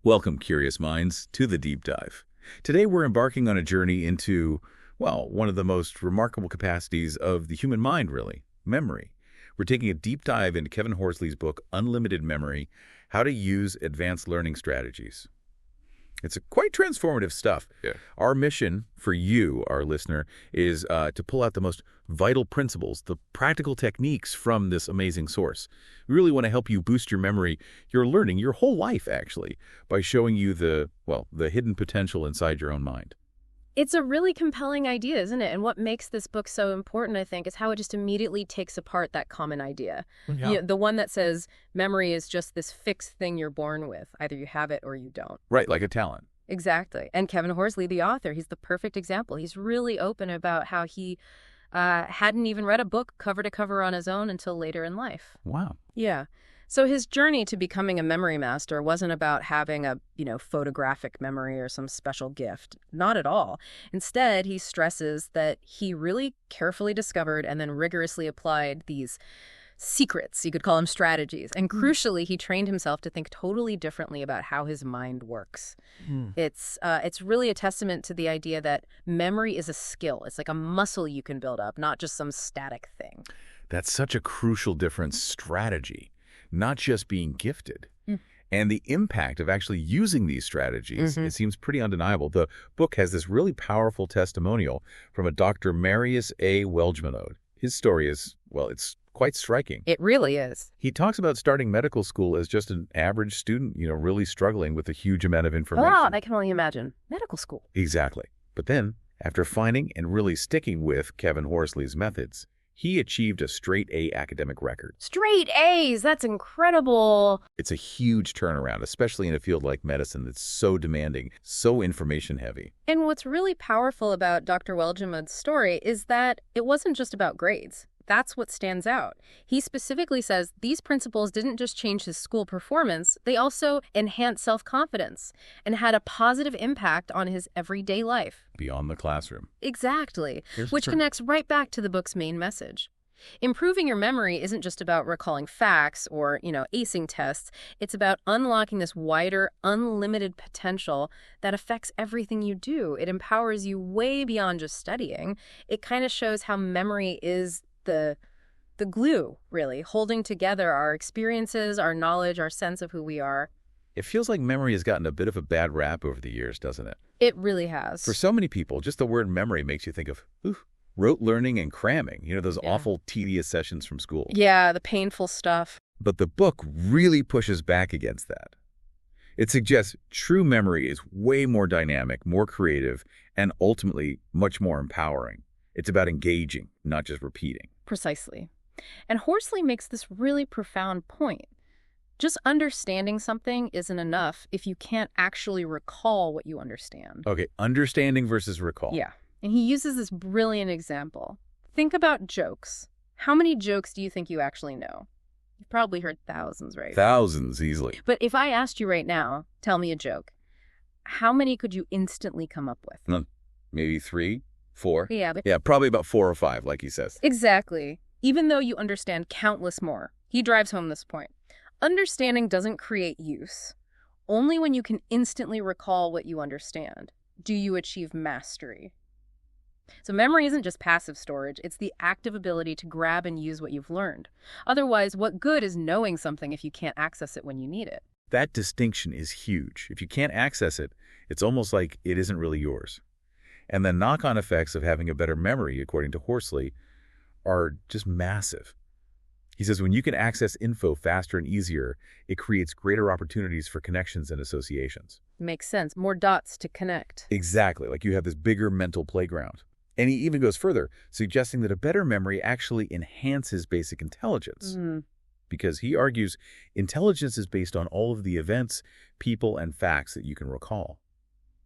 Welcome, curious minds, to the deep dive. Today we're embarking on a journey into, well, one of the most remarkable capacities of the human mind, really, memory. We're taking a deep dive into Kevin Horsley's book, Unlimited Memory, How to Use Advanced Learning Strategies. It's quite transformative stuff. Yeah. Our mission for you, our listener, is to pull out the most vital principles, the practical techniques from this amazing source. We really want to help you boost your memory, your learning, your whole life, actually, by showing you the hidden potential inside your own mind. It's a really compelling idea, isn't it? And what makes this book so important, I think, is how it just immediately takes apart that common idea. Yeah. The one that says memory is just this fixed thing you're born with. Either you have it or you don't. Right, like a talent. Exactly. And Kevin Horsley, the author, he's the perfect example. He's really open about how he hadn't even read a book cover to cover on his own until later in life. Wow. Yeah. So his journey to becoming a memory master wasn't about having a, photographic memory or some special gift. Not at all. Instead, he stresses that he really carefully discovered and then rigorously applied these secrets, you could call them strategies. And crucially, he trained himself to think totally differently about how his mind works. It's really a testament to the idea that memory is a skill. It's like a muscle you can build up, not just some static thing. That's such a crucial difference, strategy, not just being gifted. And the impact of actually using these strategies, it seems pretty undeniable. The book has this really powerful testimonial from a Dr. Marius A. Welgemanode. His story is, it's quite striking. It really is. He talks about starting medical school as just an average student, really struggling with a huge amount of information. Oh, I can only imagine. Medical school. Exactly. But then, after finding and really sticking with Kevin Horsley's methods, he achieved a straight A academic record. Straight A's! That's incredible. It's a huge turnaround, especially in a field like medicine that's so demanding, so information heavy. And what's really powerful about Dr. Welgemode's story is that it wasn't just about grades. That's what stands out. He specifically says these principles didn't just change his school performance, they also enhanced self-confidence and had a positive impact on his everyday life. Beyond the classroom. Exactly, which connects right back to the book's main message. Improving your memory isn't just about recalling facts or, acing tests. It's about unlocking this wider, unlimited potential that affects everything you do. It empowers you way beyond just studying. It kind of shows how memory is the glue, really, holding together our experiences, our knowledge, our sense of who we are. It feels like memory has gotten a bit of a bad rap over the years, doesn't it? It really has. For so many people, just the word memory makes you think of rote learning and cramming, those awful tedious sessions from school. Yeah, the painful stuff. But the book really pushes back against that. It suggests true memory is way more dynamic, more creative, and ultimately much more empowering. It's about engaging, not just repeating. Precisely. And Horsley makes this really profound point. Just understanding something isn't enough if you can't actually recall what you understand. Okay, understanding versus recall. Yeah. And he uses this brilliant example. Think about jokes. How many jokes do you think you actually know? You've probably heard thousands, right? Thousands, easily. But if I asked you right now, tell me a joke, how many could you instantly come up with? Maybe 3, 4. Yeah, Probably about 4 or 5, like he says. Exactly. Even though you understand countless more. He drives home this point. Understanding doesn't create use. Only when you can instantly recall what you understand do you achieve mastery. So memory isn't just passive storage, it's the active ability to grab and use what you've learned. Otherwise, what good is knowing something if you can't access it when you need it? That distinction is huge. If you can't access it, it's almost like it isn't really yours. And the knock-on effects of having a better memory, according to Horsley, are just massive. He says when you can access info faster and easier, it creates greater opportunities for connections and associations. Makes sense. More dots to connect. Exactly, like you have this bigger mental playground. And he even goes further, suggesting that a better memory actually enhances basic intelligence. Because he argues intelligence is based on all of the events, people, and facts that you can recall.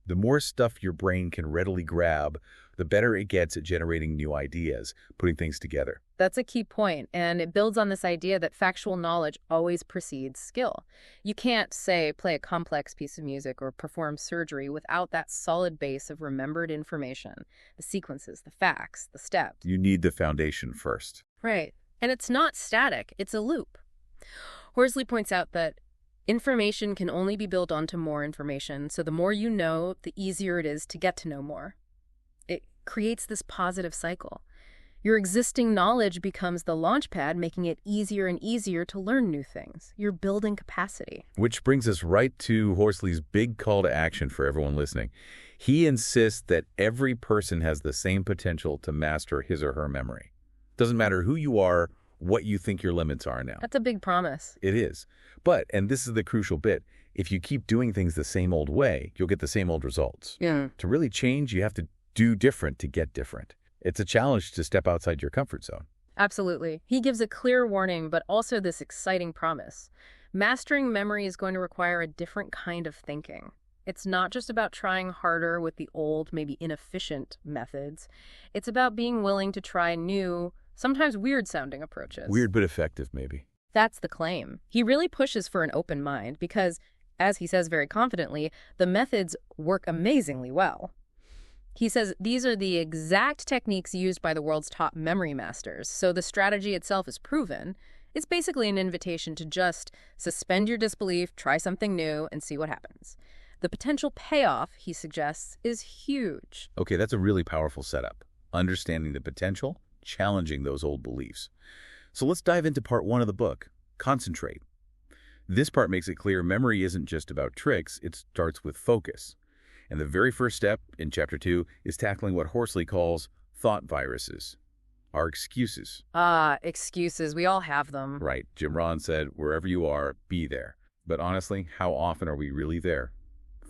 The more stuff your brain can readily grab, the better it gets at generating new ideas, putting things together. That's a key point, and it builds on this idea that factual knowledge always precedes skill. You can't, say, play a complex piece of music or perform surgery without that solid base of remembered information, the sequences, the facts, the steps. You need the foundation first. Right. And it's not static, it's a loop. Horsley points out that Information can only be built onto more information, so the more you know, the easier it is to get to know more. It creates this positive cycle. Your existing knowledge becomes the launchpad, making it easier and easier to learn new things. You're building capacity. Which brings us right to Horsley's big call to action for everyone listening. He insists that every person has the same potential to master his or her memory. Doesn't matter who you are, what you think your limits are now. That's a big promise. It is. But, and this is the crucial bit, if you keep doing things the same old way, you'll get the same old results. Yeah. To really change, you have to do different to get different. It's a challenge to step outside your comfort zone. Absolutely. He gives a clear warning, but also this exciting promise. Mastering memory is going to require a different kind of thinking. It's not just about trying harder with the old, maybe inefficient methods. It's about being willing to try new, sometimes weird-sounding approaches. Weird but effective, maybe. That's the claim. He really pushes for an open mind because, as he says very confidently, the methods work amazingly well. He says these are the exact techniques used by the world's top memory masters, so the strategy itself is proven. It's basically an invitation to just suspend your disbelief, try something new, and see what happens. The potential payoff, he suggests, is huge. Okay, that's a really powerful setup. Understanding the potential, challenging those old beliefs. So let's dive into part 1 of the book, Concentrate. This part makes it clear memory isn't just about tricks, it starts with focus. And the very first step in Chapter 2 is tackling what Horsley calls thought viruses, our excuses. Excuses. We all have them. Right. Jim Rohn said, wherever you are, be there. But honestly, how often are we really there?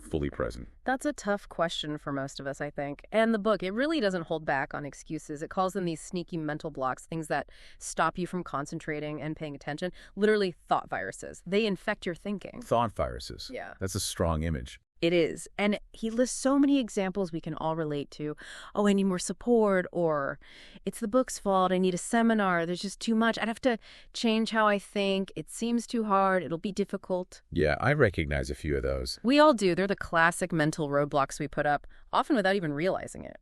Fully present? That's a tough question for most of us, I think. And the book, it really doesn't hold back on excuses. It calls them these sneaky mental blocks, things that stop you from concentrating and paying attention. Literally thought viruses. They infect your thinking. Thought viruses. Yeah. That's a strong image. It is. And he lists so many examples we can all relate to. Oh, I need more support, or it's the book's fault, I need a seminar, there's just too much. I'd have to change how I think. It seems too hard, it'll be difficult. Yeah, I recognize a few of those. We all do. They're the classic mental roadblocks we put up, often without even realizing it.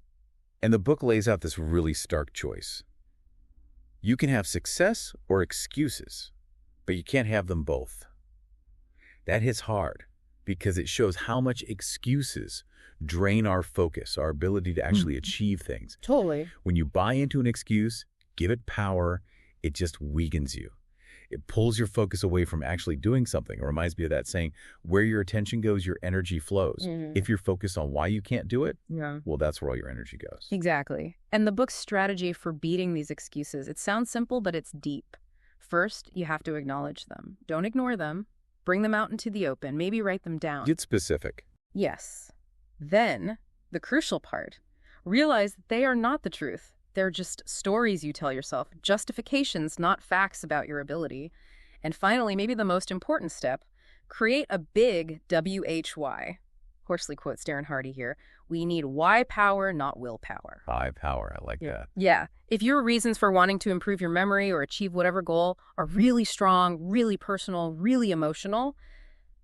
And the book lays out this really stark choice. You can have success or excuses, but you can't have them both. That hits hard, because it shows how much excuses drain our focus, our ability to actually achieve things. Totally. When you buy into an excuse, give it power, it just weakens you. It pulls your focus away from actually doing something. It reminds me of that saying, where your attention goes, your energy flows. If you're focused on why you can't do it, well, that's where all your energy goes. Exactly. And the book's strategy for beating these excuses, it sounds simple, but it's deep. First, you have to acknowledge them. Don't ignore them. Bring them out into the open. Maybe write them down. Get specific. Yes. Then, the crucial part, realize that they are not the truth. They're just stories you tell yourself, justifications, not facts about your ability. And finally, maybe the most important step, create a big WHY. Horsley quotes Darren Hardy here. We need why power, not willpower. High power. I like that. Yeah. If your reasons for wanting to improve your memory or achieve whatever goal are really strong, really personal, really emotional,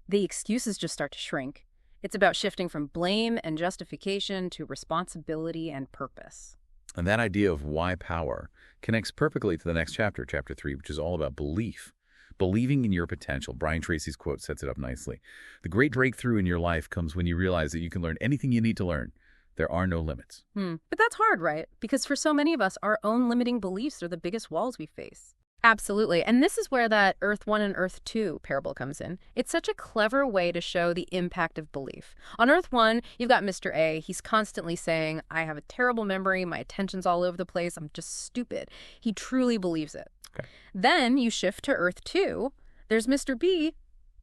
the excuses just start to shrink. It's about shifting from blame and justification to responsibility and purpose. And that idea of why power connects perfectly to the next chapter, Chapter 3, which is all about belief. Believing in your potential. Brian Tracy's quote sets it up nicely. The great breakthrough in your life comes when you realize that you can learn anything you need to learn. There are no limits. But that's hard, right? Because for so many of us, our own limiting beliefs are the biggest walls we face. Absolutely. And this is where that Earth 1 and Earth 2 parable comes in. It's such a clever way to show the impact of belief. On Earth 1, you've got Mr. A. He's constantly saying, I have a terrible memory, my attention's all over the place, I'm just stupid. He truly believes it. Okay. Then you shift to Earth 2. There's Mr. B,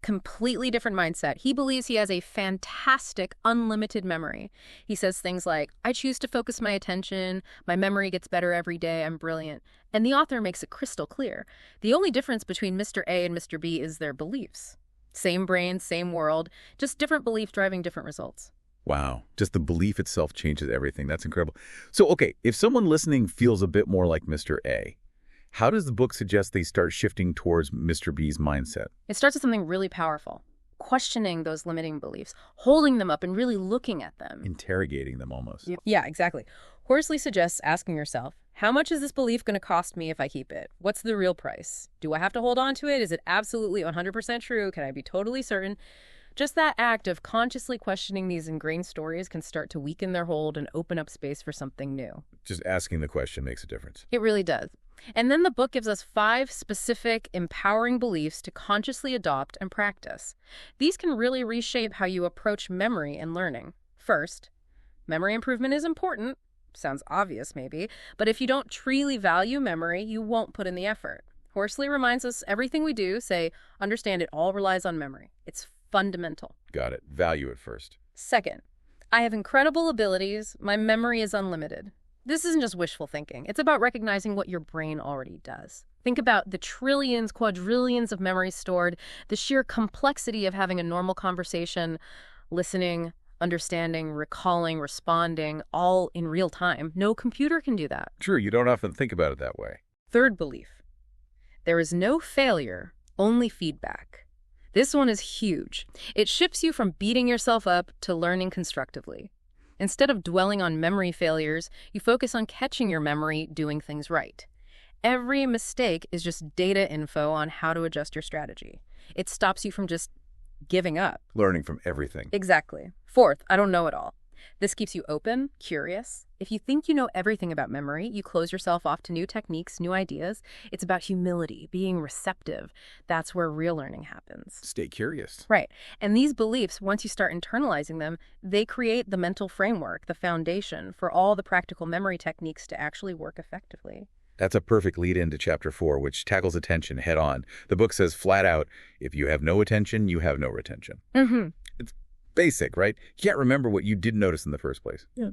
completely different mindset. He believes he has a fantastic, unlimited memory. He says things like, I choose to focus my attention, my memory gets better every day, I'm brilliant. And the author makes it crystal clear. The only difference between Mr. A and Mr. B is their beliefs. Same brain, same world, just different beliefs driving different results. Wow. Just the belief itself changes everything. That's incredible. So, okay, if someone listening feels a bit more like Mr. A, how does the book suggest they start shifting towards Mr. B's mindset? It starts with something really powerful. Questioning those limiting beliefs, holding them up and really looking at them. Interrogating them almost. Yeah, exactly. Horsley suggests asking yourself, How much is this belief going to cost me if I keep it? What's the real price? Do I have to hold on to it? Is it absolutely 100% true? Can I be totally certain? Just that act of consciously questioning these ingrained stories can start to weaken their hold and open up space for something new. Just asking the question makes a difference. It really does. And then the book gives us 5 specific, empowering beliefs to consciously adopt and practice. These can really reshape how you approach memory and learning. First, memory improvement is important. Sounds obvious, maybe. But if you don't truly value memory, you won't put in the effort. Horsley reminds us everything we do, understand it all relies on memory. It's fundamental. Got it. Value it first. Second, I have incredible abilities. My memory is unlimited. This isn't just wishful thinking. It's about recognizing what your brain already does. Think about the trillions, quadrillions of memories stored, the sheer complexity of having a normal conversation, listening, understanding, recalling, responding, all in real time. No computer can do that. True, you don't often think about it that way. Third belief. There is no failure, only feedback. This one is huge. It shifts you from beating yourself up to learning constructively. Instead of dwelling on memory failures, you focus on catching your memory doing things right. Every mistake is just data info on how to adjust your strategy. It stops you from just giving up. Learning from everything. Exactly. Fourth, I don't know it all. This keeps you open, curious. If you think you know everything about memory, you close yourself off to new techniques, new ideas. It's about humility, being receptive. That's where real learning happens. Stay curious. Right. And these beliefs, once you start internalizing them, they create the mental framework, the foundation for all the practical memory techniques to actually work effectively. That's a perfect lead into Chapter 4, which tackles attention head on. The book says flat out, if you have no attention, you have no retention. It's basic, right? You can't remember what you didn't notice in the first place. Yeah.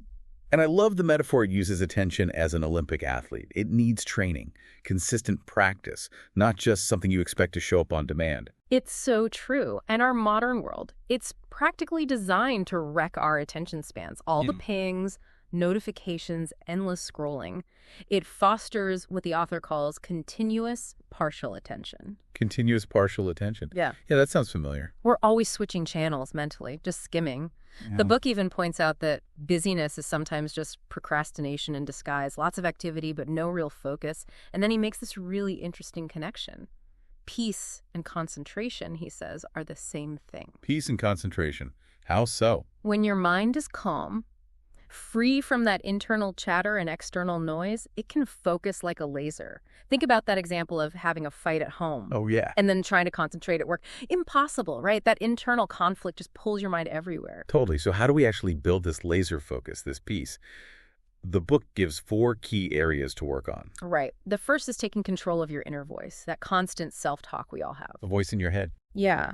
And I love the metaphor it uses attention as an Olympic athlete. It needs training, consistent practice, not just something you expect to show up on demand. It's so true. And our modern world, it's practically designed to wreck our attention spans. All the pings, notifications, endless scrolling. It fosters what the author calls continuous partial attention. Continuous partial attention. Yeah. Yeah, that sounds familiar. We're always switching channels mentally, just skimming. Yeah. The book even points out that busyness is sometimes just procrastination in disguise. Lots of activity, but no real focus. And then he makes this really interesting connection. Peace and concentration, he says, are the same thing. Peace and concentration. How so? When your mind is calm, free from that internal chatter and external noise, it can focus like a laser. Think about that example of having a fight at home. Oh, yeah. And then trying to concentrate at work. Impossible, right? That internal conflict just pulls your mind everywhere. Totally. So how do we actually build this laser focus, this peace? The book gives 4 key areas to work on. Right. The first is taking control of your inner voice, that constant self-talk we all have. A voice in your head. Yeah.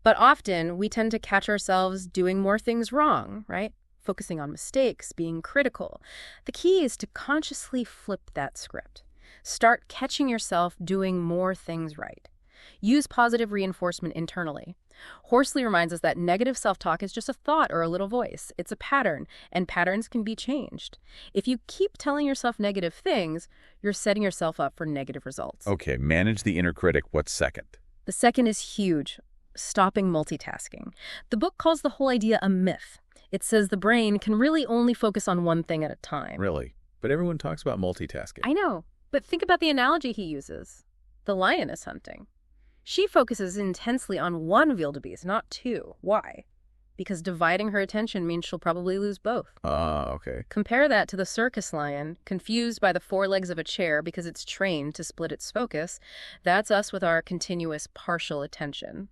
But often we tend to catch ourselves doing more things wrong, right? Focusing on mistakes, being critical. The key is to consciously flip that script. Start catching yourself doing more things right. Use positive reinforcement internally. Horsley reminds us that negative self-talk is just a thought or a little voice. It's a pattern, and patterns can be changed. If you keep telling yourself negative things, you're setting yourself up for negative results. Okay, manage the inner critic. What's second? The second is huge, stopping multitasking. The book calls the whole idea a myth. It says the brain can really only focus on one thing at a time. Really? But everyone talks about multitasking. I know, but think about the analogy he uses. The lioness hunting. She focuses intensely on one wildebeest, not 2. Why? Because dividing her attention means she'll probably lose both. Okay. Compare that to the circus lion, confused by the 4 legs of a chair because it's trained to split its focus. That's us with our continuous partial attention.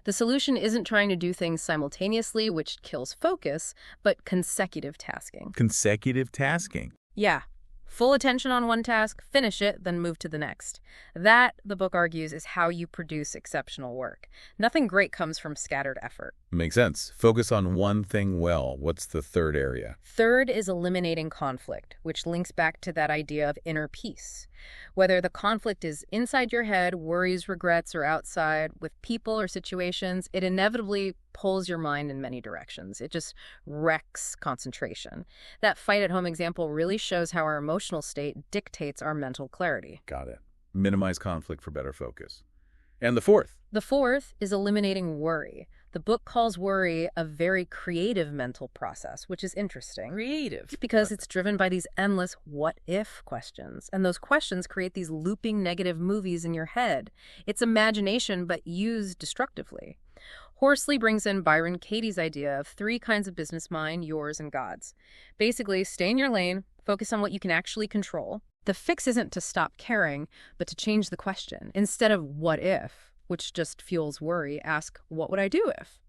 The solution isn't trying to do things simultaneously, which kills focus, but consecutive tasking. Consecutive tasking. Yeah. Full attention on one task, finish it, then move to the next. That, the book argues, is how you produce exceptional work. Nothing great comes from scattered effort. Makes sense. Focus on one thing well. What's the third area? Third is eliminating conflict, which links back to that idea of inner peace. Whether the conflict is inside your head, worries, regrets, or outside, with people or situations, it inevitably pulls your mind in many directions. It just wrecks concentration. That fight-at-home example really shows how our emotional state dictates our mental clarity. Got it. Minimize conflict for better focus. And the fourth? The fourth is eliminating worry. The book calls worry a very creative mental process, which is interesting. Creative. Because it's driven by these endless what-if questions. And those questions create these looping negative movies in your head. It's imagination, but used destructively. Horsley brings in Byron Katie's idea of 3 kinds of business mind, yours and God's. Basically, stay in your lane, focus on what you can actually control. The fix isn't to stop caring, but to change the question. Instead of what if, which just fuels worry, ask, what would I do if?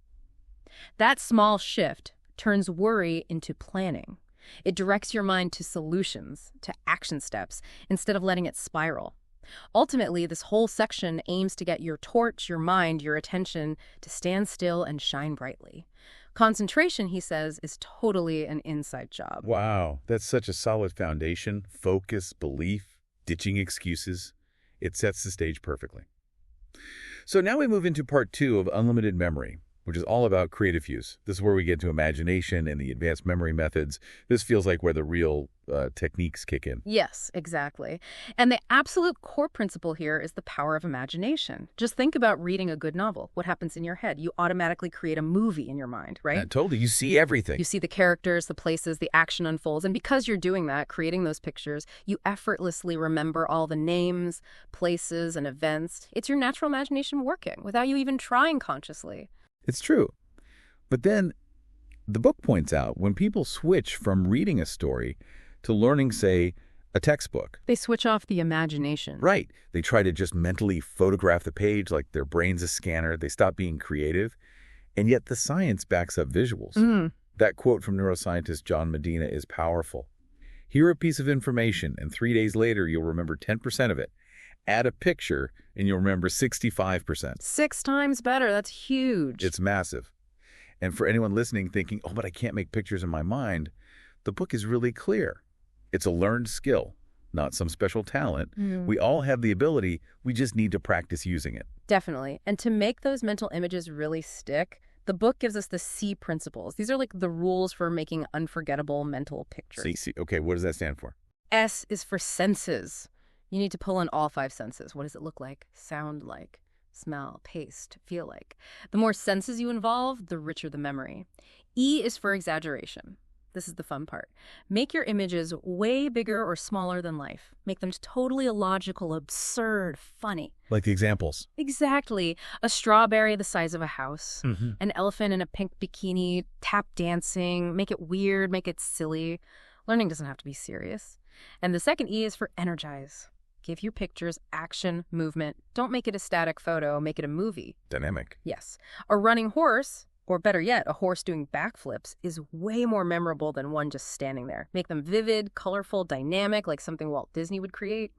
That small shift turns worry into planning. It directs your mind to solutions, to action steps, instead of letting it spiral. Ultimately, this whole section aims to get your torch, your mind, your attention to stand still and shine brightly. Concentration, he says, is totally an inside job. Wow, that's such a solid foundation. Focus, belief, ditching excuses. It sets the stage perfectly. So now we move into part 2 of unlimited memory, which is all about creative use. This is where we get to imagination and the advanced memory methods. This feels like where the real techniques kick in. Yes, exactly. And the absolute core principle here is the power of imagination. Just think about reading a good novel. What happens in your head? You automatically create a movie in your mind, right? Totally. You see everything. You see the characters, the places, the action unfolds. And because you're doing that, creating those pictures, you effortlessly remember all the names, places, and events. It's your natural imagination working without you even trying consciously. It's true. But then the book points out when people switch from reading a story to learning, say, a textbook. They switch off the imagination. Right. They try to just mentally photograph the page like their brain's a scanner. They stop being creative. And yet the science backs up visuals. That quote from neuroscientist John Medina is powerful. Hear a piece of information, and 3 days later you'll remember 10% of it. Add a picture, and you'll remember 65%. 6 times better. That's huge. It's massive. And for anyone listening thinking, oh, but I can't make pictures in my mind, the book is really clear. It's a learned skill, not some special talent. We all have the ability. We just need to practice using it. Definitely. And to make those mental images really stick, the book gives us the C principles. These are like the rules for making unforgettable mental pictures. C. Okay, what does that stand for? S is for senses. You need to pull in all 5 senses. What does it look like, sound like, smell, taste, feel like? The more senses you involve, the richer the memory. E is for exaggeration. This is the fun part. Make your images way bigger or smaller than life. Make them totally illogical, absurd, funny. Like the examples. Exactly. A strawberry the size of a house. An elephant in a pink bikini, tap dancing. Make it weird, make it silly. Learning doesn't have to be serious. And the second E is for energize. Give your pictures action, movement. Don't make it a static photo, make it a movie. Dynamic. Yes. A running horse, or better yet, a horse doing backflips, is way more memorable than one just standing there. Make them vivid, colorful, dynamic, like something Walt Disney would create.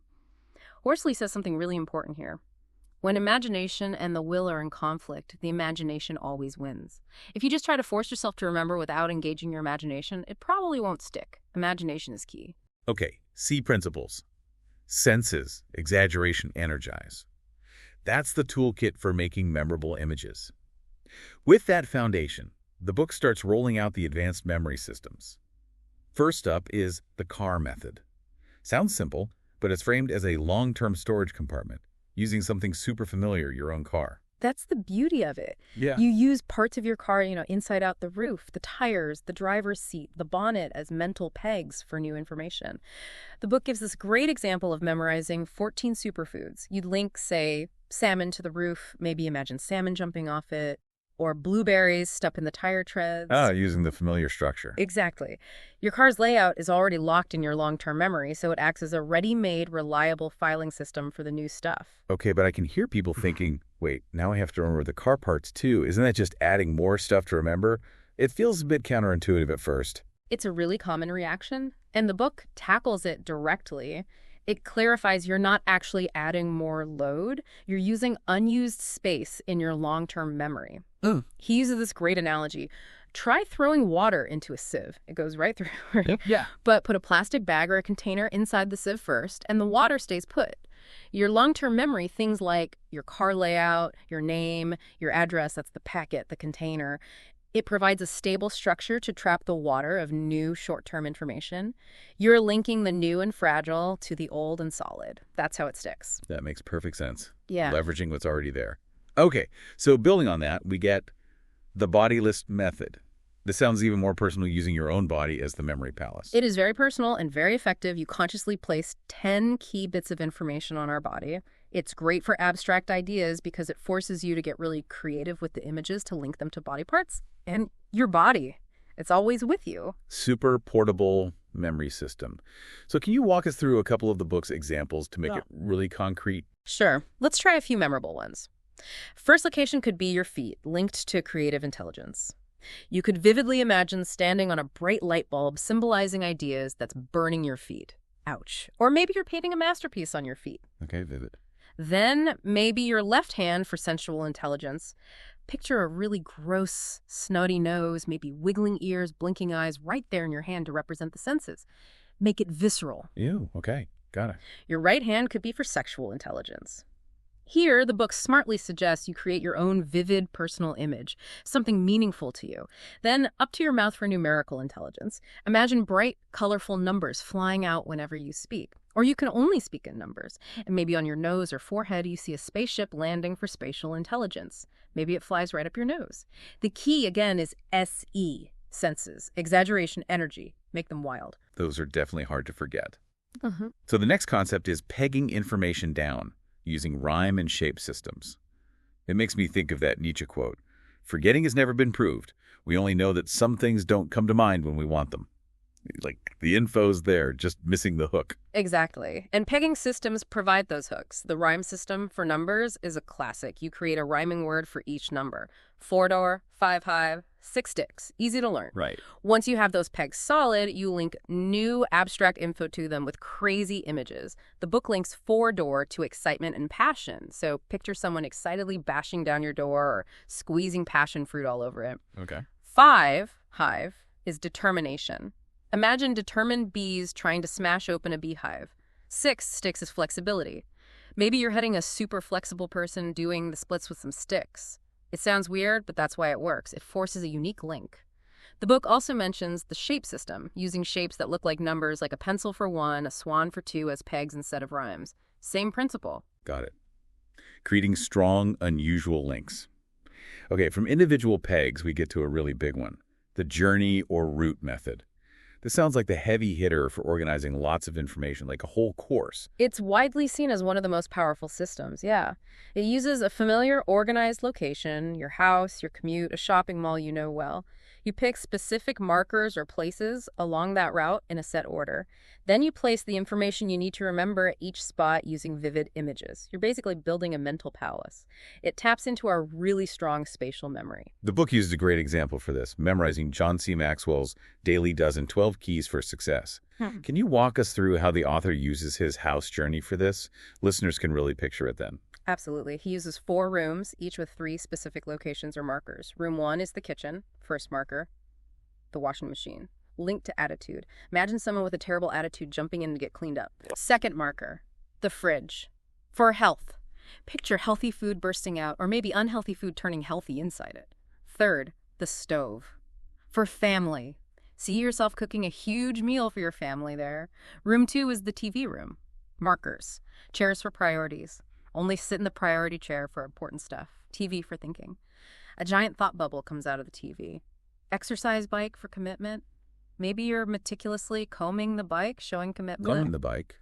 Horsley says something really important here. When imagination and the will are in conflict, the imagination always wins. If you just try to force yourself to remember without engaging your imagination, it probably won't stick. Imagination is key. Okay, C principles. Senses, exaggeration, energize. That's the toolkit for making memorable images. With that foundation, the book starts rolling out the advanced memory systems. First up is the CAR method. Sounds simple, but it's framed as a long-term storage compartment, using something super familiar, your own car. That's the beauty of it. Yeah. You use parts of your car, inside out the roof, the tires, the driver's seat, the bonnet as mental pegs for new information. The book gives this great example of memorizing 14 superfoods. You'd link, say, salmon to the roof, maybe imagine salmon jumping off it, or blueberries stuck in the tire treads. Using the familiar structure. Exactly. Your car's layout is already locked in your long-term memory, so it acts as a ready-made, reliable filing system for the new stuff. Okay, but I can hear people thinking, wait, now I have to remember the car parts too. Isn't that just adding more stuff to remember? It feels a bit counterintuitive at first. It's a really common reaction, and the book tackles it directly. It clarifies you're not actually adding more load. You're using unused space in your long-term memory. He uses this great analogy. Try throwing water into a sieve. It goes right through. Yeah. But put a plastic bag or a container inside the sieve first, and the water stays put. Your long-term memory, things like your car layout, your name, your address, that's the packet, the container, It provides a stable structure to trap the water of new short-term information. You're linking the new and fragile to the old and solid. That's how it sticks. That makes perfect sense. Yeah. Leveraging what's already there. Okay, so building on that, we get the body list method. This sounds even more personal, using your own body as the memory palace. It is very personal and very effective. You consciously place 10 key bits of information on our body. It's great for abstract ideas because it forces you to get really creative with the images to link them to body parts and your body. It's always with you. Super portable memory system. So can you walk us through a couple of the book's examples to make it really concrete? Sure. Let's try a few memorable ones. First location could be your feet, linked to creative intelligence. You could vividly imagine standing on a bright light bulb symbolizing ideas that's burning your feet. Ouch. Or maybe you're painting a masterpiece on your feet. Okay, vivid. Then maybe your left hand for sensual intelligence. Picture a really gross, snotty nose, maybe wiggling ears, blinking eyes right there in your hand to represent the senses. Make it visceral. Ew, okay, got it. Your right hand could be for sexual intelligence. Here, the book smartly suggests you create your own vivid personal image, something meaningful to you. Then, up to your mouth for numerical intelligence. Imagine bright, colorful numbers flying out whenever you speak. Or you can only speak in numbers. And maybe on your nose or forehead, you see a spaceship landing for spatial intelligence. Maybe it flies right up your nose. The key, again, is SE, senses, exaggeration, energy. Make them wild. Those are definitely hard to forget. So the next concept is pegging information down, using rhyme and shape systems. It makes me think of that Nietzsche quote, "Forgetting has never been proved. We only know that some things don't come to mind when we want them." Like, the info's there, just missing the hook. Exactly. And pegging systems provide those hooks. The rhyme system for numbers is a classic. You create a rhyming word for each number. 4-door, 5-hive, 6 sticks. Easy to learn. Right. Once you have those pegs solid, you link new abstract info to them with crazy images. The book links 4-door to excitement and passion. So picture someone excitedly bashing down your door or squeezing passion fruit all over it. Okay. 5-hive is determination. Imagine determined bees trying to smash open a beehive. 6 sticks is flexibility. Maybe you're heading a super flexible person doing the splits with some sticks. It sounds weird, but that's why it works. It forces a unique link. The book also mentions the shape system, using shapes that look like numbers, like a pencil for 1, a swan for 2 as pegs instead of rhymes. Same principle. Got it. Creating strong, unusual links. Okay, from individual pegs, we get to a really big one, the journey or route method. This sounds like the heavy hitter for organizing lots of information, like a whole course. It's widely seen as one of the most powerful systems, yeah. It uses a familiar, organized location, your house, your commute, a shopping mall you know well. You pick specific markers or places along that route in a set order. Then you place the information you need to remember at each spot using vivid images. You're basically building a mental palace. It taps into our really strong spatial memory. The book uses a great example for this, memorizing John C. Maxwell's Daily Dozen 12 Keys for Success. Can you walk us through how the author uses his house journey for this? Listeners can really picture it then. Absolutely. He uses 4 rooms, each with 3 specific locations or markers. Room 1 is the kitchen, first marker, the washing machine. Linked to attitude. Imagine someone with a terrible attitude jumping in to get cleaned up. Second marker, the fridge. For health. Picture healthy food bursting out, or maybe unhealthy food turning healthy inside it. Third, the stove. For family. See yourself cooking a huge meal for your family there. Room 2 is the TV room. Markers. Chairs for priorities. Only sit in the priority chair for important stuff. TV for thinking. A giant thought bubble comes out of the TV. Exercise bike for commitment. Maybe you're meticulously combing the bike, showing commitment. Combing the bike.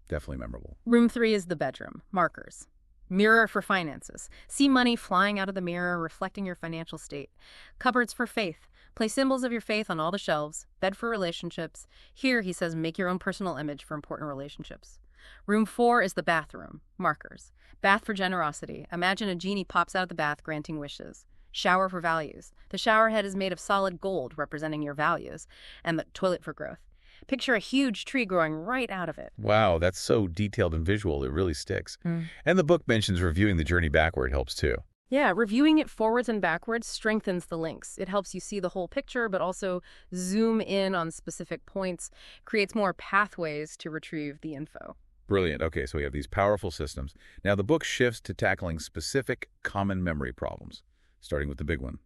Definitely memorable. Room 3 is the bedroom. Markers. Mirror for finances. See money flying out of the mirror, reflecting your financial state. Cupboards for faith. Place symbols of your faith on all the shelves. Bed for relationships. Here, he says, make your own personal image for important relationships. Room 4 is the bathroom. Markers. Bath for generosity. Imagine a genie pops out of the bath granting wishes. Shower for values. The shower head is made of solid gold, representing your values. And the toilet for growth. Picture a huge tree growing right out of it. Wow, that's so detailed and visual, it really sticks. And the book mentions reviewing the journey backward helps too. Yeah, reviewing it forwards and backwards strengthens the links. It helps you see the whole picture, but also zoom in on specific points, creates more pathways to retrieve the info. Brilliant. Okay, so we have these powerful systems. Now the book shifts to tackling specific common memory problems, starting with the big one,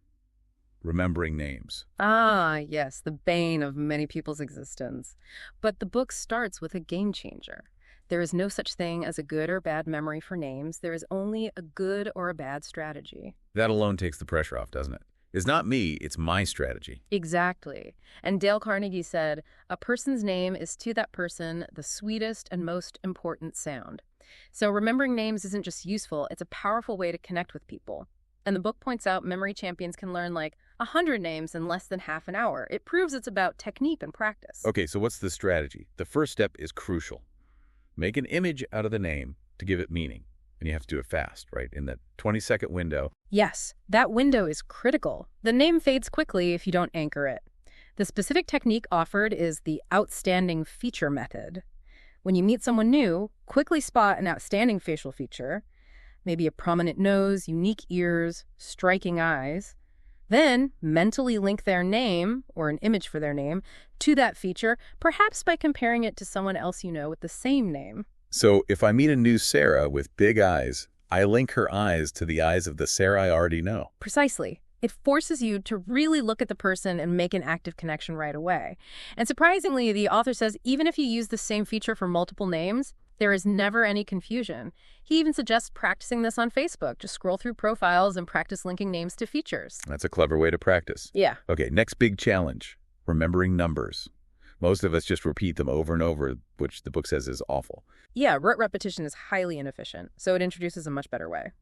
remembering names. Ah, yes, the bane of many people's existence. But the book starts with a game changer. There is no such thing as a good or bad memory for names. There is only a good or a bad strategy. That alone takes the pressure off, doesn't it? It's not me, it's my strategy. Exactly. And Dale Carnegie said, a person's name is to that person the sweetest and most important sound. So remembering names isn't just useful, it's a powerful way to connect with people. And the book points out memory champions can learn like 100 names in less than half an hour. It proves it's about technique and practice. Okay, so what's the strategy? The first step is crucial. Make an image out of the name to give it meaning. And you have to do it fast, right? In that 20-second window. Yes, that window is critical. The name fades quickly if you don't anchor it. The specific technique offered is the outstanding feature method. When you meet someone new, quickly spot an outstanding facial feature, maybe a prominent nose, unique ears, striking eyes. Then mentally link their name, or an image for their name, to that feature, perhaps by comparing it to someone else you know with the same name. So if I meet a new Sarah with big eyes, I link her eyes to the eyes of the Sarah I already know. Precisely. It forces you to really look at the person and make an active connection right away. And surprisingly, the author says even if you use the same feature for multiple names, there is never any confusion. He even suggests practicing this on Facebook. Just scroll through profiles and practice linking names to features. That's a clever way to practice. Yeah. Okay, next big challenge, remembering numbers. Most of us just repeat them over and over, which the book says is awful. Yeah, rote repetition is highly inefficient, so it introduces a much better way.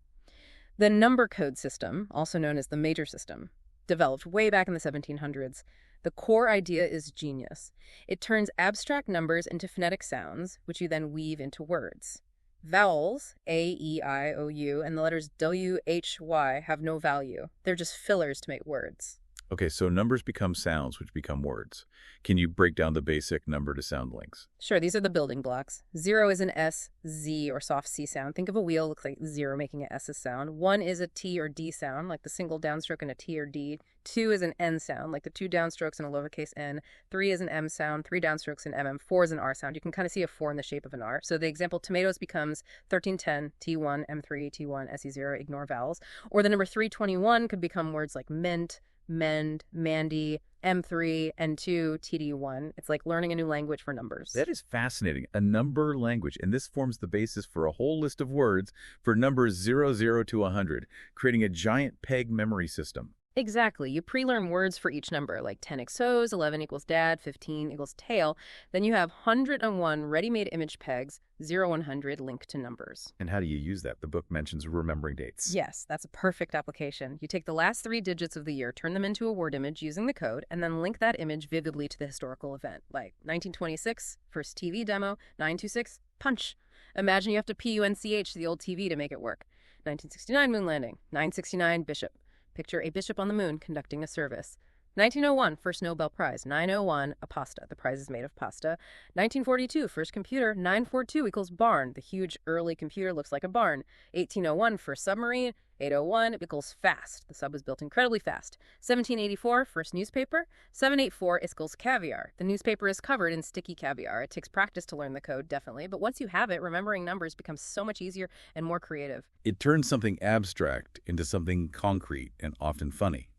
The number code system, also known as the major system, developed way back in the 1700s. The core idea is genius. It turns abstract numbers into phonetic sounds, which you then weave into words. Vowels, A, E, I, O, U, and the letters W, H, Y have no value. They're just fillers to make words. Okay, so numbers become sounds, which become words. Can you break down the basic number to sound links? Sure, these are the building blocks. 0 is an S, Z, or soft C sound. Think of a wheel, looks like 0 making an S sound. 1 is a T or D sound, like the single downstroke in a T or D. 2 is an N sound, like the two downstrokes in a lowercase n. 3 is an M sound, 3 downstrokes in MM. 4 is an R sound. You can kind of see a 4 in the shape of an R. So the example, tomatoes becomes 1310, T1, M3, T1, SE0, ignore vowels. Or the number 321 could become words like mint, mend, mandy, M3, N2, TD1. It's like learning a new language for numbers. That is fascinating. A number language. And this forms the basis for a whole list of words for numbers 00 to 100, creating a giant peg memory system. Exactly. You pre-learn words for each number, like 10 XOs, 11 equals dad, 15 equals tail. Then you have 101 ready-made image pegs, 0, 100 linked to numbers. And how do you use that? The book mentions remembering dates. Yes, that's a perfect application. You take the last 3 digits of the year, turn them into a word image using the code, and then link that image vividly to the historical event, like 1926, first TV demo, 926, punch. Imagine you have to PUNCH the old TV to make it work. 1969 moon landing, 969 bishop. Picture a bishop on the moon conducting a service. 1901, first Nobel Prize. 901, a pasta. The prize is made of pasta. 1942, first computer. 942 equals barn. The huge early computer looks like a barn. 1801, first submarine. 801 equals fast. The sub was built incredibly fast. 1784, first newspaper. 784 equals caviar. The newspaper is covered in sticky caviar. It takes practice to learn the code, definitely, but once you have it, remembering numbers becomes so much easier and more creative. It turns something abstract into something concrete and often funny.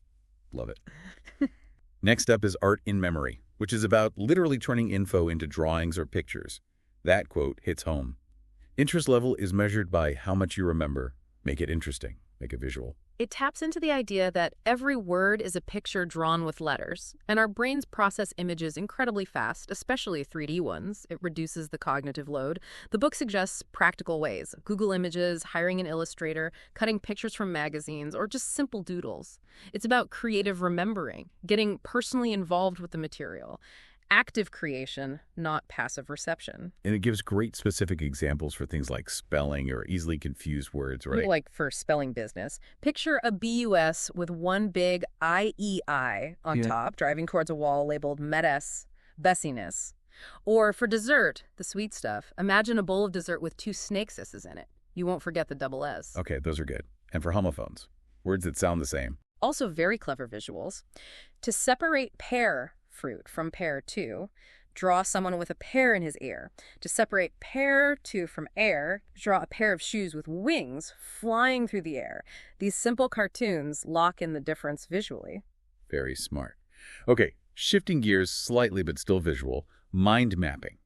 Love it. Next up is art in memory, which is about literally turning info into drawings or pictures. That quote hits home. Interest level is measured by how much you remember. Make it interesting. Make it visual. It taps into the idea that every word is a picture drawn with letters, and our brains process images incredibly fast, especially 3D ones. It reduces the cognitive load. The book suggests practical ways: Google Images, hiring an illustrator, cutting pictures from magazines, or just simple doodles. It's about creative remembering, getting personally involved with the material. Active creation, not passive reception. And it gives great specific examples for things like spelling or easily confused words, right? Like for spelling business. Picture a BUS with one big IEI on top, driving towards a wall labeled MEDS, bessiness. Or for dessert, the sweet stuff, imagine a bowl of dessert with 2 snake sisses in it. You won't forget the double S. Okay, those are good. And for homophones, words that sound the same. Also very clever visuals. To separate pear fruit from pear 2, draw someone with a pear in his ear. To separate pear 2 from air, draw a pair of shoes with wings flying through the air. These simple cartoons lock in the difference visually. Very smart. Okay, shifting gears slightly but still visual, mind mapping.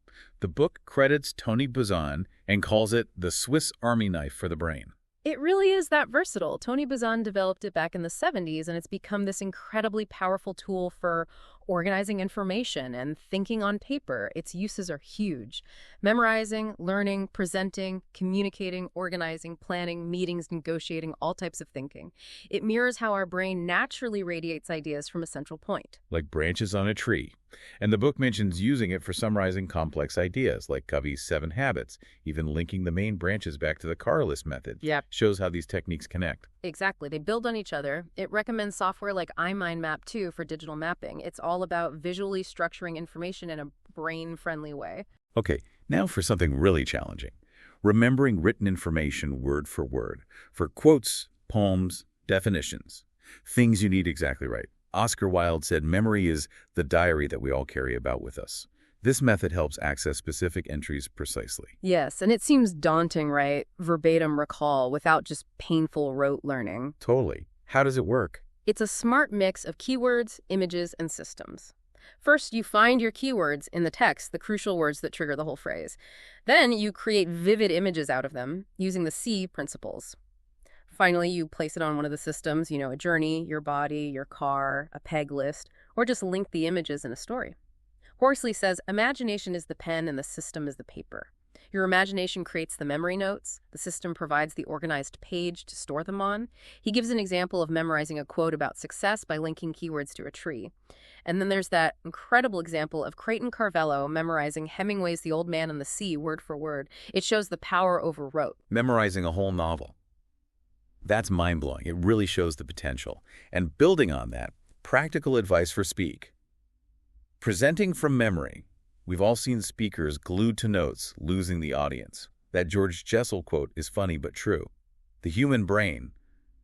The book credits Tony Buzan and calls it the Swiss Army knife for the brain. It really is that versatile. Tony Buzan developed it back in the 70s, and it's become this incredibly powerful tool for organizing information and thinking on paper. Its uses are huge. Memorizing, learning, presenting, communicating, organizing, planning, meetings, negotiating, all types of thinking. It mirrors how our brain naturally radiates ideas from a central point. Like branches on a tree. And the book mentions using it for summarizing complex ideas, like Covey's 7 Habits, even linking the main branches back to the Carlist method. Yep. Shows how these techniques connect. Exactly. They build on each other. It recommends software like iMindMap too for digital mapping. It's all about visually structuring information in a brain-friendly way. Okay, now for something really challenging. Remembering written information word for word. For quotes, poems, definitions. Things you need exactly right. Oscar Wilde said memory is the diary that we all carry about with us. This method helps access specific entries precisely. Yes, and it seems daunting, right? Verbatim recall without just painful rote learning. Totally. How does it work? It's a smart mix of keywords, images, and systems. First, you find your keywords in the text, the crucial words that trigger the whole phrase. Then you create vivid images out of them using the C principles. Finally, you place it on one of the systems, a journey, your body, your car, a peg list, or just link the images in a story. Horsley says, imagination is the pen and the system is the paper. Your imagination creates the memory notes. The system provides the organized page to store them on. He gives an example of memorizing a quote about success by linking keywords to a tree. And then there's that incredible example of Creighton Carvello memorizing Hemingway's The Old Man and the Sea word for word. It shows the power over rote. Memorizing a whole novel. That's mind-blowing. It really shows the potential. And building on that, practical advice for speak. Presenting from memory. We've all seen speakers glued to notes, losing the audience. That George Jessel quote is funny but true. The human brain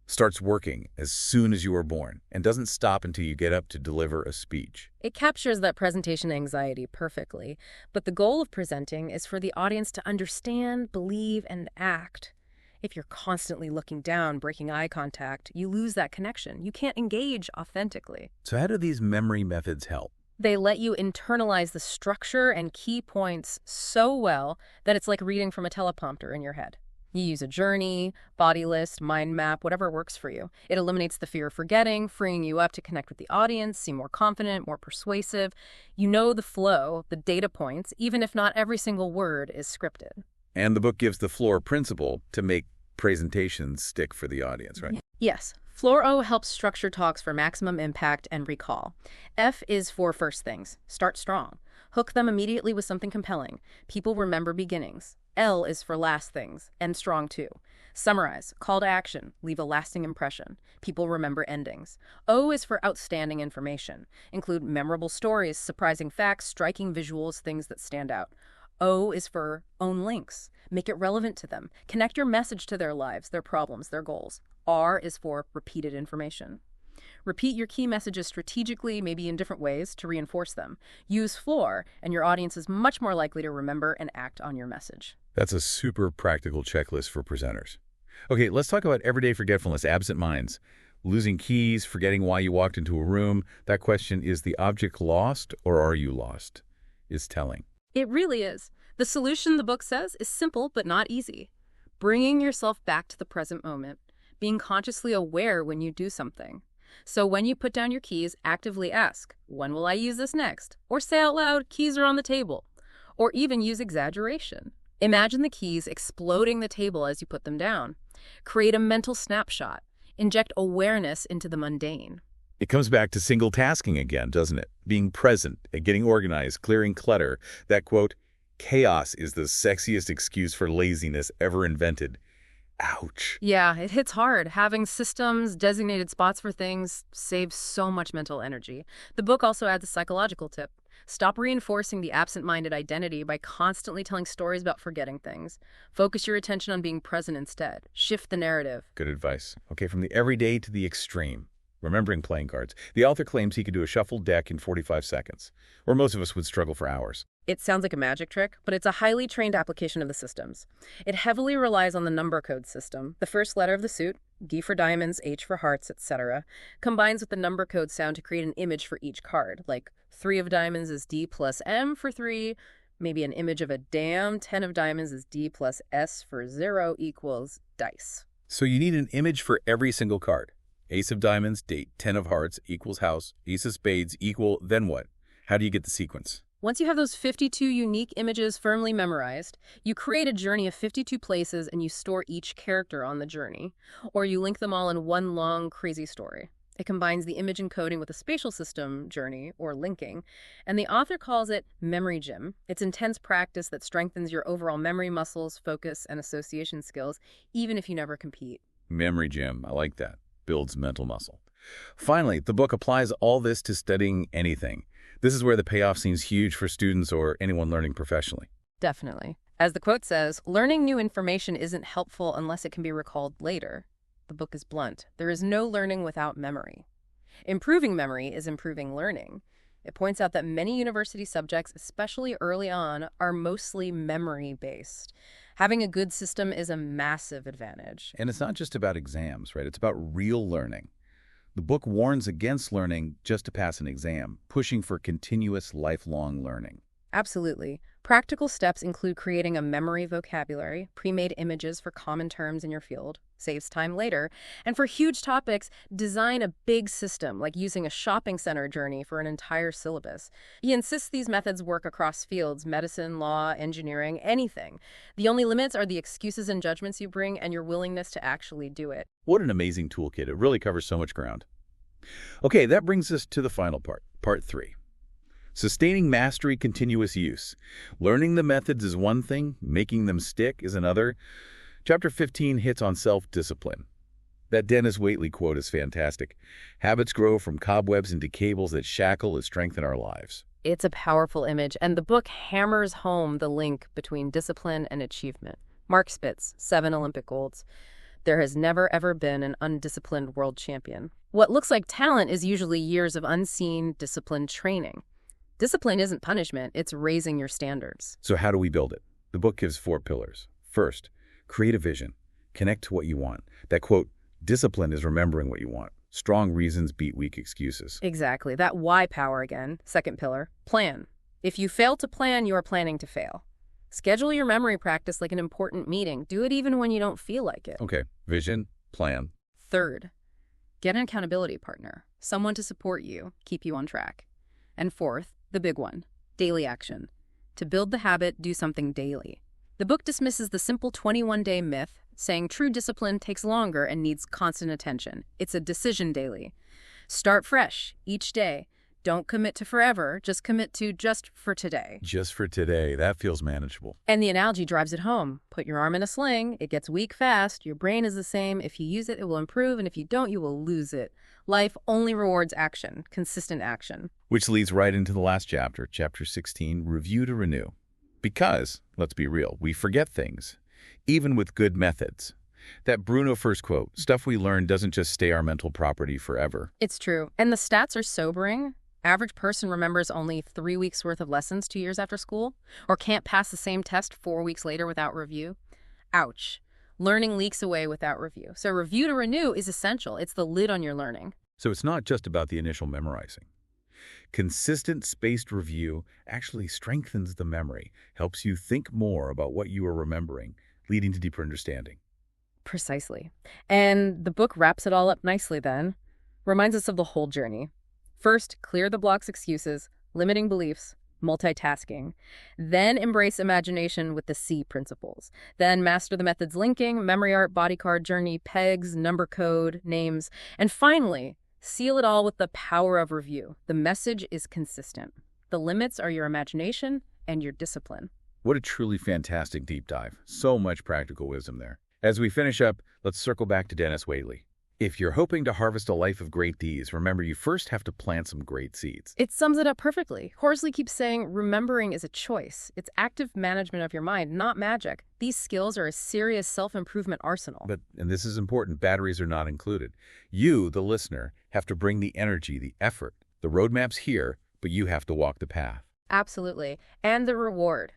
starts working as soon as you are born and doesn't stop until you get up to deliver a speech. It captures that presentation anxiety perfectly, but the goal of presenting is for the audience to understand, believe, and act. If you're constantly looking down, breaking eye contact, you lose that connection. You can't engage authentically. So how do these memory methods help? They let you internalize the structure and key points so well that it's like reading from a teleprompter in your head. You use a journey, body list, mind map, whatever works for you. It eliminates the fear of forgetting, freeing you up to connect with the audience, seem more confident, more persuasive. You know the flow, the data points, even if not every single word is scripted. And the book gives the floor principle to make presentations stick for the audience, right? Yes. Floor O helps structure talks for maximum impact and recall. F is for first things. Start strong. Hook them immediately with something compelling. People remember beginnings. L is for last things. End strong too. Summarize. Call to action. Leave a lasting impression. People remember endings. O is for outstanding information. Include memorable stories, surprising facts, striking visuals, things that stand out. O is for own links. Make it relevant to them. Connect your message to their lives, their problems, their goals. R is for repeated information. Repeat your key messages strategically, maybe in different ways, to reinforce them. Use floor, and your audience is much more likely to remember and act on your message. That's a super practical checklist for presenters. Okay, let's talk about everyday forgetfulness, absent minds. Losing keys, forgetting why you walked into a room. That question, is the object lost or are you lost, is telling. It really is. The solution, the book says, is simple but not easy. Bringing yourself back to the present moment. Being consciously aware when you do something. So when you put down your keys, actively ask, when will I use this next? Or say out loud, keys are on the table. Or even use exaggeration. Imagine the keys exploding the table as you put them down. Create a mental snapshot. Inject awareness into the mundane. It comes back to single tasking again, doesn't it? Being present, getting organized, clearing clutter. That quote, chaos is the sexiest excuse for laziness ever invented. Ouch. Yeah, it hits hard. Having systems, designated spots for things, saves so much mental energy. The book also adds a psychological tip. Stop reinforcing the absent-minded identity by constantly telling stories about forgetting things. Focus your attention on being present instead. Shift the narrative. Good advice. Okay, from the everyday to the extreme. Remembering playing cards. The author claims he could do a shuffled deck in 45 seconds, or most of us would struggle for hours. It sounds like a magic trick, but it's a highly trained application of the systems. It heavily relies on the number code system. The first letter of the suit, D for diamonds, H for hearts, etc., combines with the number code sound to create an image for each card. Like 3 of diamonds is D plus M for 3, maybe an image of a dam. 10 of diamonds is D plus S for 0 equals dice. So you need an image for every single card. Ace of diamonds, date, 10 of hearts equals house, ace of spades equal, then what? How do you get the sequence? Once you have those 52 unique images firmly memorized, you create a journey of 52 places and you store each character on the journey. Or you link them all in one long, crazy story. It combines the image encoding with a spatial system journey, or linking, and the author calls it memory gym. It's intense practice that strengthens your overall memory muscles, focus, and association skills, even if you never compete. Memory gym, I like that. Builds mental muscle. Finally, the book applies all this to studying anything. This is where the payoff seems huge for students or anyone learning professionally. Definitely. As the quote says, learning new information isn't helpful unless it can be recalled later. The book is blunt. There is no learning without memory. Improving memory is improving learning. It points out that many university subjects, especially early on, are mostly memory-based. Having a good system is a massive advantage. And it's not just about exams, right? It's about real learning. The book warns against learning just to pass an exam, pushing for continuous lifelong learning. Absolutely. Practical steps include creating a memory vocabulary, pre-made images for common terms in your field, saves time later, and for huge topics, design a big system, like using a shopping center journey for an entire syllabus. He insists these methods work across fields, medicine, law, engineering, anything. The only limits are the excuses and judgments you bring and your willingness to actually do it. What an amazing toolkit. It really covers so much ground. Okay, that brings us to the final part, part 3. Sustaining mastery, continuous use. Learning the methods is one thing, making them stick is another. Chapter 15 hits on self-discipline. That Dennis Waitley quote is fantastic. Habits grow from cobwebs into cables that shackle and strengthen our lives. It's a powerful image, and the book hammers home the link between discipline and achievement. Mark Spitz, 7 Olympic golds. There has never, ever been an undisciplined world champion. What looks like talent is usually years of unseen, disciplined training. Discipline isn't punishment, it's raising your standards. So how do we build it? The book gives 4 pillars. First, create a vision. Connect to what you want. That quote, discipline is remembering what you want. Strong reasons beat weak excuses. Exactly. That why power again. Second pillar, plan. If you fail to plan, you are planning to fail. Schedule your memory practice like an important meeting. Do it even when you don't feel like it. Okay, vision, plan. Third, get an accountability partner. Someone to support you, keep you on track. And fourth, the big one, daily action. To build the habit, do something daily. The book dismisses the simple 21-day myth, saying true discipline takes longer and needs constant attention. It's a decision daily. Start fresh, each day. Don't commit to forever, just commit to just for today. Just for today, that feels manageable. And the analogy drives it home. Put your arm in a sling, it gets weak fast, your brain is the same. If you use it, it will improve, and if you don't, you will lose it. Life only rewards action, consistent action. Which leads right into the last chapter, chapter 16, review to renew. Because, let's be real, we forget things, even with good methods. That Bruno first quote, stuff we learn doesn't just stay our mental property forever. It's true. And the stats are sobering. Average person remembers only 3 weeks worth of lessons 2 years after school, or can't pass the same test 4 weeks later without review. Ouch. Learning leaks away without review. So review to renew is essential. It's the lid on your learning. So it's not just about the initial memorizing. Consistent spaced review actually strengthens the memory, helps you think more about what you are remembering, leading to deeper understanding. Precisely. And the book wraps it all up nicely then. Reminds us of the whole journey. First, clear the block's excuses, limiting beliefs, multitasking. Then embrace imagination with the C principles. Then master the methods linking, memory art, body card, journey, pegs, number code, names. And finally, seal it all with the power of review. The message is consistent. The limits are your imagination and your discipline. What a truly fantastic deep dive. So much practical wisdom there. As we finish up, let's circle back to Dennis Waitley. If you're hoping to harvest a life of great deeds, remember you first have to plant some great seeds. It sums it up perfectly. Horsley keeps saying remembering is a choice. It's active management of your mind, not magic. These skills are a serious self-improvement arsenal. But, and this is important, batteries are not included. You, the listener, have to bring the energy, the effort. The roadmap's here, but you have to walk the path. Absolutely. And the reward.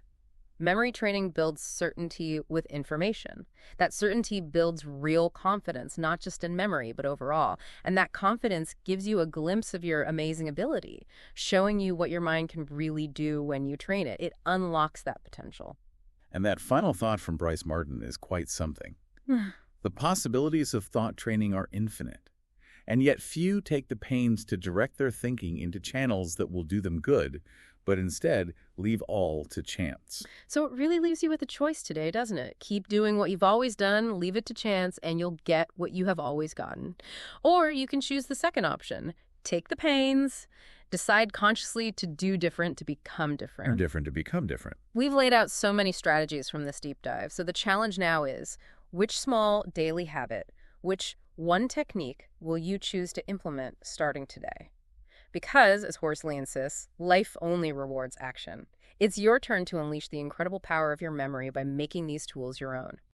Memory training builds certainty with information. That certainty builds real confidence, not just in memory, but overall. And that confidence gives you a glimpse of your amazing ability, showing you what your mind can really do when you train it. It unlocks that potential. And that final thought from Bryce Martin is quite something. The possibilities of thought training are infinite, and yet few take the pains to direct their thinking into channels that will do them good, but instead leave all to chance. So it really leaves you with a choice today, doesn't it? Keep doing what you've always done, leave it to chance, and you'll get what you have always gotten. Or you can choose the second option. Take the pains, decide consciously to do different, to become different. Or different to become different. We've laid out so many strategies from this deep dive. So the challenge now is, which small daily habit, which one technique will you choose to implement starting today? Because, as Horsley insists, life only rewards action. It's your turn to unleash the incredible power of your memory by making these tools your own.